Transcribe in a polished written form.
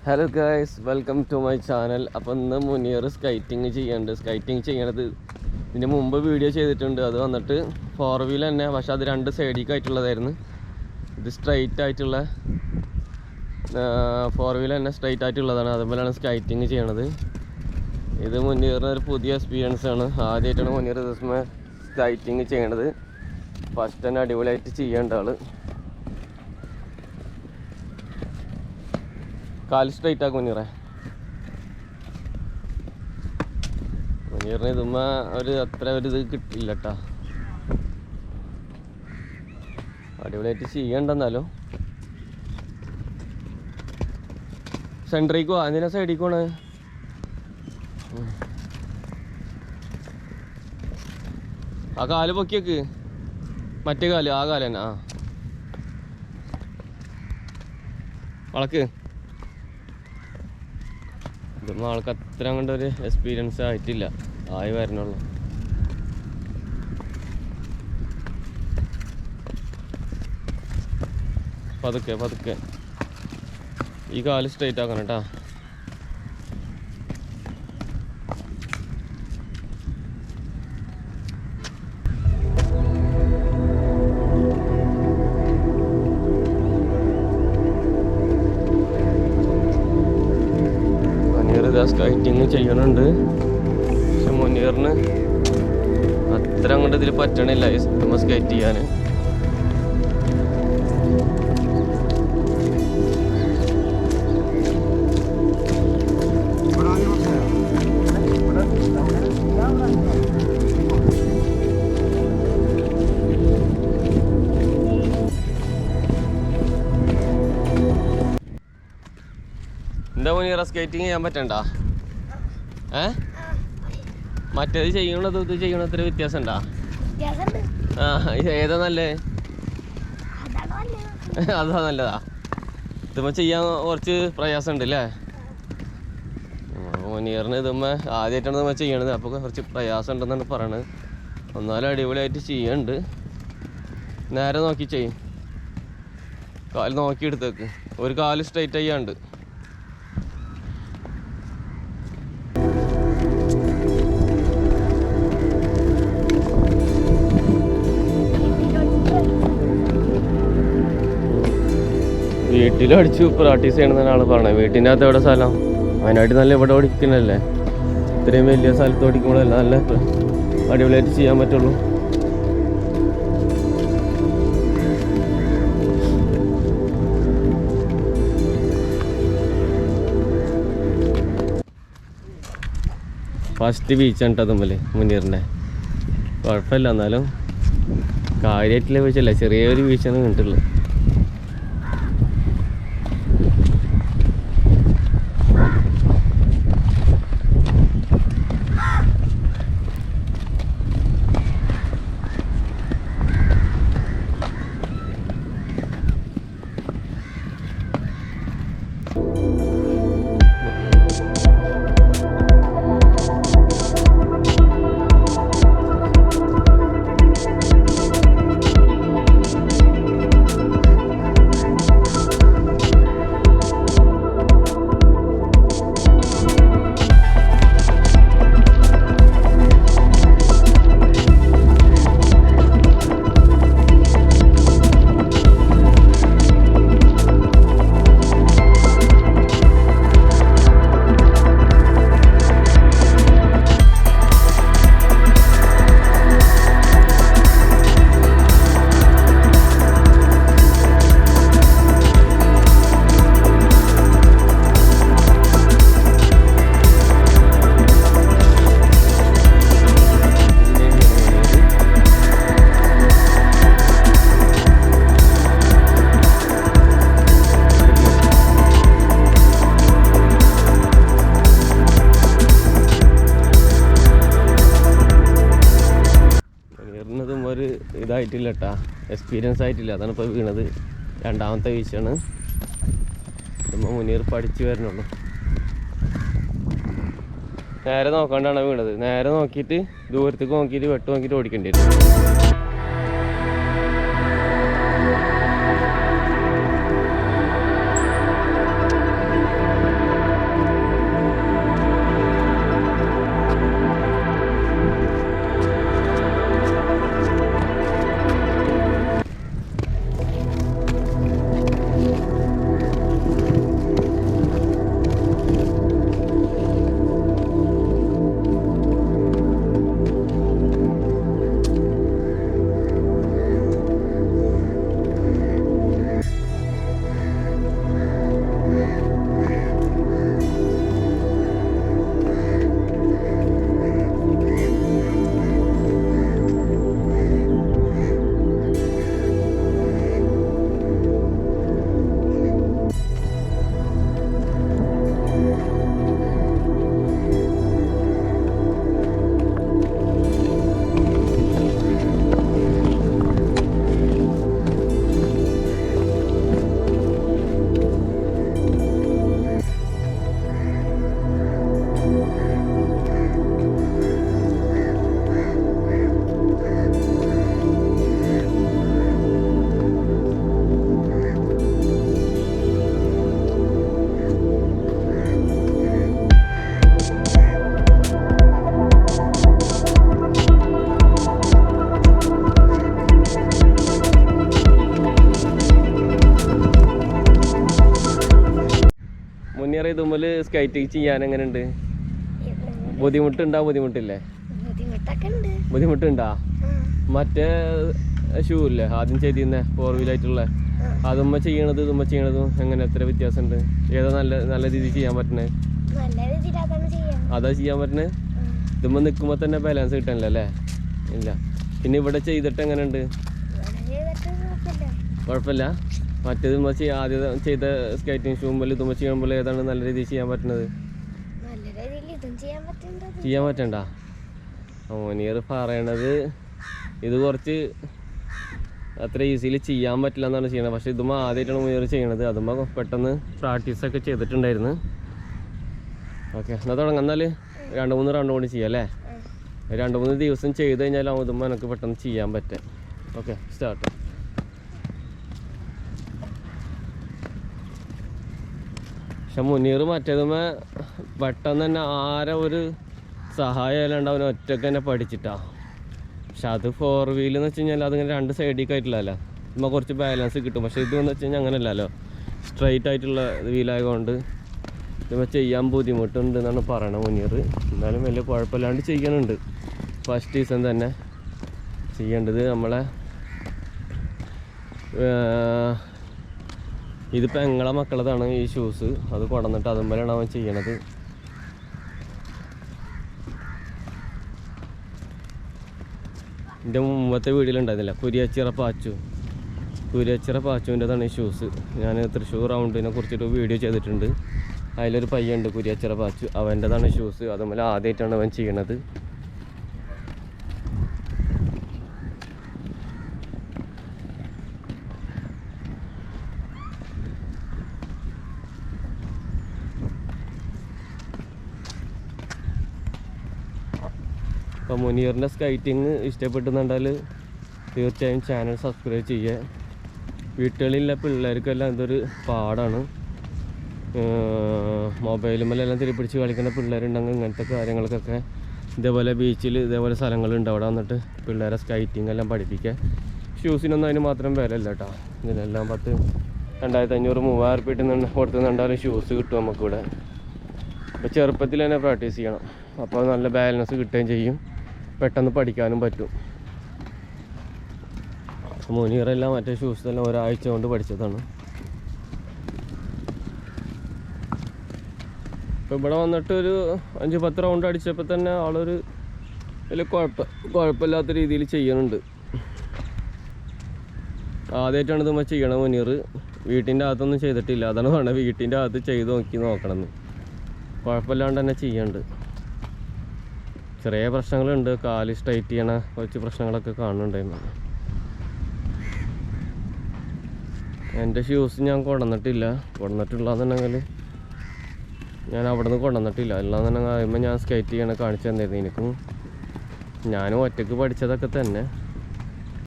Hello guys, welcome to my channel. അപ്പോൾ ഇന്ന് Muneer skating ചെയ്യുന്നുണ്ട്. സ്കൈറ്റിങ് ചെയ്യണത് ഇതിന് മുമ്പ് വീഡിയോ ചെയ്തിട്ടുണ്ട്. അത് വന്നിട്ട് 4 വീൽ തന്നെ, പക്ഷെ അത് 2 സൈഡിലേക്കായിട്ടുള്ളതായിരുന്നു. ഇത് സ്ട്രൈറ്റ് ആയിട്ടുള്ള 4 വീൽ തന്നെ സ്ട്രൈറ്റ് ആയിട്ടുള്ളതാണ്. അതുപോലെയാണ് സ്കൈറ്റിങ് ചെയ്യണത്. ഇത് മുനീറിന് ഒരു പുതിയ എക്സ്പീരിയൻസ് ആണ്. ആദ്യമായിട്ടാണ് മുനീർ ദിവസം സ്കൈറ്റിങ് ചെയ്യണത്. ഫസ്റ്റ് തന്നെ അടിപൊളിയായിട്ട് ചെയ്യേണ്ട ആള്. കാല് സ്ട്രൈറ്റ് ആക്കും മുനീറിന് ഇതുമ്മ അത്ര ഒരു ഇത് കിട്ടില്ല കേട്ടാ. അടിപൊളിയായിട്ട് ചെയ്യണ്ടെന്നാലും. സെൻട്രേക്ക് പോവാ, എന്തിനാ സൈഡിലേക്ക് പോണേ? ആ കാല് പൊക്കിയേക്ക്, മറ്റേ കാല്, ആ കാല് തന്നെ. വളക്ക്. ഇതൊന്നും ആൾക്ക് അത്ര അങ്ങോട്ടൊരു എക്സ്പീരിയൻസ് ആയിട്ടില്ല, ആയി വരണുള്ളൂ. പതുക്കെ പതുക്കെ ഈ കാല് സ്ട്രൈറ്റ് ആക്കണം കേട്ടാ. സ്കൈറ്റിങ് ചെയ്യണുണ്ട്, പക്ഷെ മുനീറിന് അത്ര അങ്ങോട്ട് ഇതിൽ പറ്റണില്ല നമ്മൾ സ്കൈറ്റ് ചെയ്യാൻ. എന്താ മുനീറ, സ്കേറ്റിങ് ചെയ്യാൻ പറ്റണ്ട? മറ്റേത് ചെയ്യണത് ഇത് ചെയ്യണത്ര വ്യത്യാസം ഉണ്ടാ? ഏതാ നല്ലേ? അതാ നല്ലതാ. ഇതുമ്മ ചെയ്യാൻ കുറച്ച് പ്രയാസം ഉണ്ട് അല്ലേ? മുനീറിന് ഇതുമ്മ ആദ്യമായിട്ടാണ് നമ്മൾ ചെയ്യണത്, അപ്പോൾ കുറച്ച് പ്രയാസം ഉണ്ടെന്നാണ് പറയണത്. എന്നാലും അടിപൊളിയായിട്ട് ചെയ്യുന്നുണ്ട്. നേരെ നോക്കി ചെയ്യും, കാല് നോക്കി എടുത്തേക്ക്. ഒരു കാല് സ്ട്രൈറ്റ് ചെയ്യാണ്ട്. വീട്ടിലടിച്ച് പ്രാക്ടീസ് ചെയ്യണമെന്നാണ് ആൾ പറഞ്ഞത്. വീട്ടിൻ്റെ അകത്ത് എവിടെ സ്ഥലം? അതിനായിട്ട് നല്ല ഇവിടെ ഓടിക്കുന്നല്ലേ. ഇത്രയും വലിയ സ്ഥലത്ത് ഓടിക്കുമ്പോഴല്ല നല്ല അടിപൊളിയായിട്ട് ചെയ്യാൻ പറ്റുള്ളൂ. ഫസ്റ്റ് ബീച്ചാണ് കേട്ടോ തമ്മിൽ മുനീറിൻ്റെ. കുഴപ്പമില്ല, എന്നാലും കാര്യമായിട്ടുള്ള ബീച്ചല്ല, ചെറിയൊരു ബീച്ചാണ് കണ്ടിട്ടുള്ളത്. ഇതായിട്ടില്ല കേട്ടാ, എക്സ്പീരിയൻസ് ആയിട്ടില്ല. അതാണ് ഇപ്പോൾ വീണത്. രണ്ടാമത്തെ വീഴ്ചയാണ്. ഇതുമ്പോൾ മുനീർ പഠിച്ചു വരണുള്ളൂ. നേരെ നോക്കാണ്ടാണ് വീണത്. നേരെ നോക്കിയിട്ട് ദൂരത്തേക്ക് നോക്കിയിട്ട് വെട്ട് നോക്കിയിട്ട് ഓടിക്കേണ്ടി വരും. മുനിയർ ഇതുപോലെ സ്കേറ്റിംഗ് ചെയ്യാൻ എങ്ങനെയുണ്ട്? ബുദ്ധിമുട്ടില്ലേ? ബുദ്ധിമുട്ടുണ്ടാ? മറ്റേ ഷൂ ഇല്ലേ ആദ്യം ചെയ്തിരുന്നേ 4 വീലായിട്ടുള്ള അതുമ്മ ചെയ്യണതും എങ്ങനെ എത്ര വ്യത്യാസമുണ്ട്? ഏതാ നല്ല രീതിയിൽ ചെയ്യാൻ പറ്റണേ? അതാ ചെയ്യാൻ പറ്റണേ? ഇതുമ്മ നിൽക്കുമ്പോൾ തന്നെ ബാലൻസ് കിട്ടാനില്ല അല്ലേ? ഇല്ല. പിന്നെ ഇവിടെ ചെയ്തിട്ട് എങ്ങനെയുണ്ട്? കുഴപ്പമില്ല. മറ്റേത് ആദ്യം ചെയ്ത സ്കേറ്റിംഗ് ഷൂ മുമ്പിൽ ഇതുമ്മ ചെയ്യുമ്പോൾ ഏതാണ് നല്ല രീതിയിൽ ചെയ്യാൻ പറ്റുന്നത്? ചെയ്യാൻ പറ്റണ്ട. മുനിയർ പറയണത് ഇത് കുറച്ച് അത്ര ഈസിയിൽ ചെയ്യാൻ പറ്റില്ല എന്നാണ് ചെയ്യണത്. പക്ഷെ ഇതുമ്മ ആദ്യമായിട്ടാണ് മുനിയർ ചെയ്യണത്. അതുമ്മ പെട്ടെന്ന് പ്രാക്ടീസൊക്കെ ചെയ്തിട്ടുണ്ടായിരുന്നു. ഓക്കെ, എന്നാൽ തുടങ്ങാം. എന്നാൽ 2-3 റൗണ്ട് കൂടി ചെയ്യാം അല്ലേ? 2-3 ദിവസം ചെയ്ത് കഴിഞ്ഞാൽ ഇതുമ്മ എനിക്ക് പെട്ടെന്ന് ചെയ്യാൻ പറ്റുക. Okay, start. പക്ഷെ മുനീർ മറ്റേതുമ്മ പെട്ടെന്ന് തന്നെ ഒരു സഹായം അല്ലാണ്ട് അവൻ ഒറ്റക്ക് തന്നെ പഠിച്ചിട്ടാ. പക്ഷെ അത് 4 വീലെന്ന് വെച്ച് കഴിഞ്ഞാൽ അതിങ്ങനെ 2 സൈഡിലേക്ക് ആയിട്ടില്ലല്ലോ, നമ്മൾ കുറച്ച് ബാലൻസ് കിട്ടും. പക്ഷെ ഇതെന്ന് വെച്ച് കഴിഞ്ഞാൽ അങ്ങനെയല്ലല്ലോ, സ്ട്രൈറ്റ് ആയിട്ടുള്ള വീലായതുകൊണ്ട് ഇതുമ്പോൾ ചെയ്യാൻ ബുദ്ധിമുട്ടുണ്ട് എന്നാണ് പറയണത് മുനീർ. എന്നാലും വലിയ കുഴപ്പമില്ലാണ്ട് ചെയ്യാനുണ്ട്. ഫസ്റ്റ് സീസൺ തന്നെ ചെയ്യേണ്ടത് നമ്മളെ ഇതിപ്പോൾ ഞങ്ങളെ മക്കളതാണ് ഈ ഷൂസ്. അത് കൊണ്ടുവന്നിട്ട് അതുമ്പോഴാണ് അവൻ ചെയ്യണത്. എൻ്റെ മുമ്പത്തെ വീഡിയോയിലുണ്ടായിരുന്നില്ല കുരിയച്ചിറ പാച്ചുവിൻ്റെതാണ് ഈ ഷൂസ്. ഞാൻ തൃശ്ശൂർ റൗണ്ടിനെ കുറിച്ചിട്ട് വീഡിയോ ചെയ്തിട്ടുണ്ട്. അതിലൊരു പയ്യുണ്ട് കുരിയച്ചിറ പാച്ചു, അവൻ്റെതാണ് ഷൂസ്. അതുപോലെ ആദ്യമായിട്ടാണ് അവൻ ചെയ്യണത്. അപ്പോൾ മുനീറിൻ്റെ സ്കേറ്റിങ് ഇഷ്ടപ്പെടുന്നുണ്ടെങ്കിൽ തീർച്ചയായും ചാനൽ സബ്സ്ക്രൈബ് ചെയ്യുക. വീട്ടുകളിലുള്ള പിള്ളേർക്കെല്ലാം ഇതൊരു പാടാണ്. മൊബൈലുമെല്ലാം തിരിപ്പിടിച്ച് കളിക്കുന്ന പിള്ളേരുണ്ടെങ്കിൽ ഇങ്ങനത്തെ കാര്യങ്ങൾക്കൊക്കെ ഇതേപോലെ ബീച്ചിൽ ഇതേപോലെ സ്ഥലങ്ങളുണ്ട്. അവിടെ വന്നിട്ട് പിള്ളേരെ സ്കേറ്റിംഗ് എല്ലാം പഠിപ്പിക്കുക. ഷൂസിനൊന്നും അതിന് മാത്രം വിലയില്ല കേട്ടോ. ഇതിനെല്ലാം 2,500-3,000 കൊടുത്തുന്നുണ്ടാലും ഷൂസ് കിട്ടും നമുക്കിവിടെ. അപ്പോൾ ചെറുപ്പത്തിൽ തന്നെ പ്രാക്ടീസ് ചെയ്യണം. അപ്പോൾ നല്ല ബാലൻസ് കിട്ടുകയും ചെയ്യും, പെട്ടെന്ന് പഠിക്കാനും പറ്റും. മുനീറെല്ലാം മറ്റേ ഷൂസെല്ലാം ഒരാഴ്ച കൊണ്ട് പഠിച്ചതാണ്. ഇപ്പോൾ ഇവിടെ വന്നിട്ട് ഒരു 5-10 റൗണ്ട് അടിച്ചപ്പോൾ തന്നെ ആളൊരു വലിയ കുഴപ്പമില്ലാത്ത രീതിയിൽ ചെയ്യുന്നുണ്ട്. ആദ്യമായിട്ടാണ് ഇത് ചെയ്യണം മുനീർ. വീട്ടിൻ്റെ അകത്തൊന്നും ചെയ്തിട്ടില്ല. അതാണ് പറഞ്ഞത് വീട്ടിൻ്റെ അകത്ത് ചെയ്ത് നോക്കണമെന്ന്. കുഴപ്പമില്ലാണ്ട് തന്നെ ചെയ്യുന്നുണ്ട്. ചെറിയ പ്രശ്നങ്ങളുണ്ട്, കാല് സ്ട്രൈറ്റ് ചെയ്യണ കുറച്ച് പ്രശ്നങ്ങളൊക്കെ കാണുന്നുണ്ടായിരുന്നു. എൻ്റെ ഷൂസ് ഞാൻ കൊണ്ടുവന്നിട്ടില്ലാന്നുണ്ടെങ്കിൽ ഞാൻ അവിടെ നിന്ന് കൊണ്ടുവന്നിട്ടില്ല. അല്ലാന്നുണ്ടെങ്കിൽ കഴിയുമ്പോൾ ഞാൻ സ്കേറ്റ് ചെയ്യണ കാണിച്ചു തന്നിരുന്നു. ഞാനും ഒറ്റയ്ക്ക് പഠിച്ചതൊക്കെ തന്നെ.